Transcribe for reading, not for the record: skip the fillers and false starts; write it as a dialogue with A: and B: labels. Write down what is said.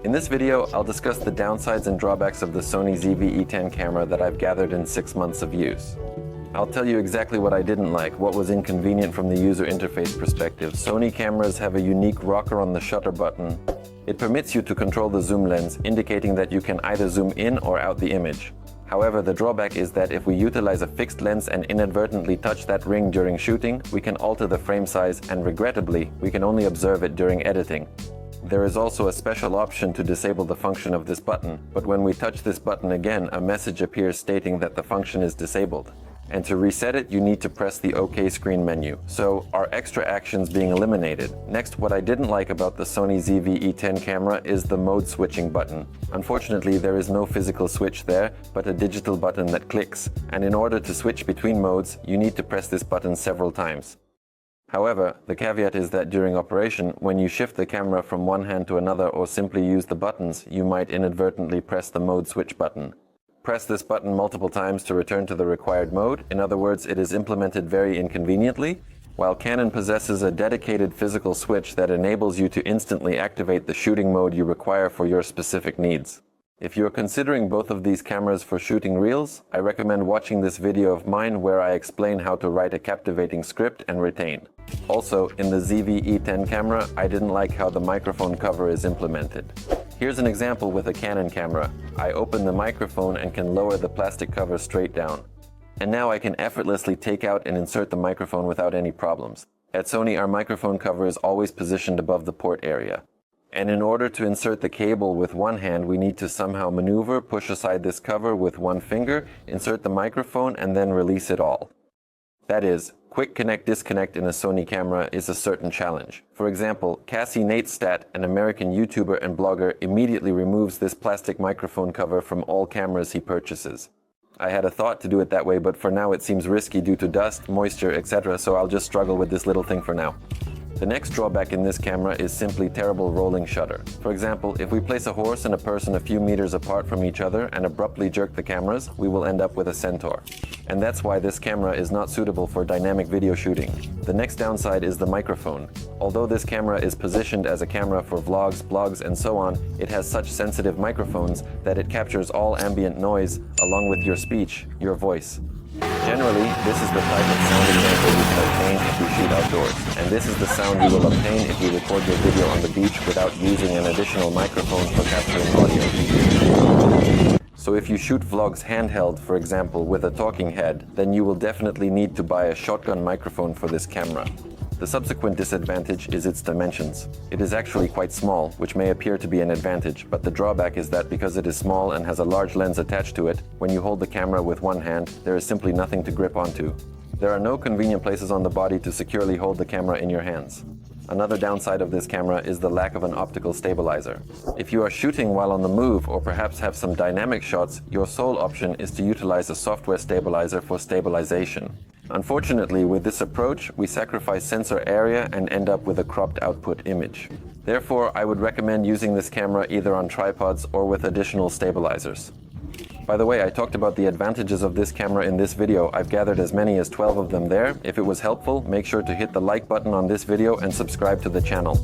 A: In this video, I'll discuss the downsides and drawbacks of the Sony ZV-E10 camera that I've gathered in 6 months of use. I'll tell you exactly what I didn't like, what was inconvenient from the user interface perspective. Sony cameras have a unique rocker on the shutter button. It permits you to control the zoom lens, indicating that you can either zoom in or out the image. However, the drawback is that if we utilize a fixed lens and inadvertently touch that ring during shooting, we can alter the frame size and regrettably, we can only observe it during editing. There is also a special option to disable the function of this button, but when we touch this button again, a message appears stating that the function is disabled. And to reset it, you need to press the OK screen menu. So, are extra actions being eliminated? Next, what I didn't like about the Sony ZV-E10 camera is the mode switching button. Unfortunately, there is no physical switch there, but a digital button that clicks. And in order to switch between modes, you need to press this button several times. However, the caveat is that during operation, when you shift the camera from one hand to another or simply use the buttons, you might inadvertently press the mode switch button. Press this button multiple times to return to the required mode. In other words, it is implemented very inconveniently, while Canon possesses a dedicated physical switch that enables you to instantly activate the shooting mode you require for your specific needs. If you are considering both of these cameras for shooting reels, I recommend watching this video of mine where I explain how to write a captivating script and retain. Also, in the ZV-E10 camera, I didn't like how the microphone cover is implemented. Here's an example with a Canon camera. I open the microphone and can lower the plastic cover straight down. And now I can effortlessly take out and insert the microphone without any problems. At Sony, our microphone cover is always positioned above the port area. And in order to insert the cable with one hand, we need to somehow maneuver, push aside this cover with one finger, insert the microphone, and then release it all. That is, quick connect-disconnect in a Sony camera is a certain challenge. For example, Cassie Neistat, an American YouTuber and blogger, immediately removes this plastic microphone cover from all cameras he purchases. I had a thought to do it that way, but for now it seems risky due to dust, moisture, etc., so I'll just struggle with this little thing for now. The next drawback in this camera is simply terrible rolling shutter. For example, if we place a horse and a person a few meters apart from each other and abruptly jerk the cameras, we will end up with a centaur. And that's why this camera is not suitable for dynamic video shooting. The next downside is the microphone. Although this camera is positioned as a camera for vlogs, blogs, and so on, it has such sensitive microphones that it captures all ambient noise along with your speech, your voice. Generally, this is the type of sound example you can obtain if you shoot outdoors, and this is the sound you will obtain if you record your video on the beach without using an additional microphone for capturing audio. So if you shoot vlogs handheld, for example, with a talking head, then you will definitely need to buy a shotgun microphone for this camera. The subsequent disadvantage is its dimensions. It is actually quite small, which may appear to be an advantage, but the drawback is that because it is small and has a large lens attached to it, when you hold the camera with one hand, there is simply nothing to grip onto. There are no convenient places on the body to securely hold the camera in your hands. Another downside of this camera is the lack of an optical stabilizer. If you are shooting while on the move or perhaps have some dynamic shots, your sole option is to utilize a software stabilizer for stabilization. Unfortunately, with this approach, we sacrifice sensor area and end up with a cropped output image. Therefore, I would recommend using this camera either on tripods or with additional stabilizers. By the way, I talked about the advantages of this camera in this video. I've gathered as many as 12 of them there. If it was helpful, make sure to hit the like button on this video and subscribe to the channel.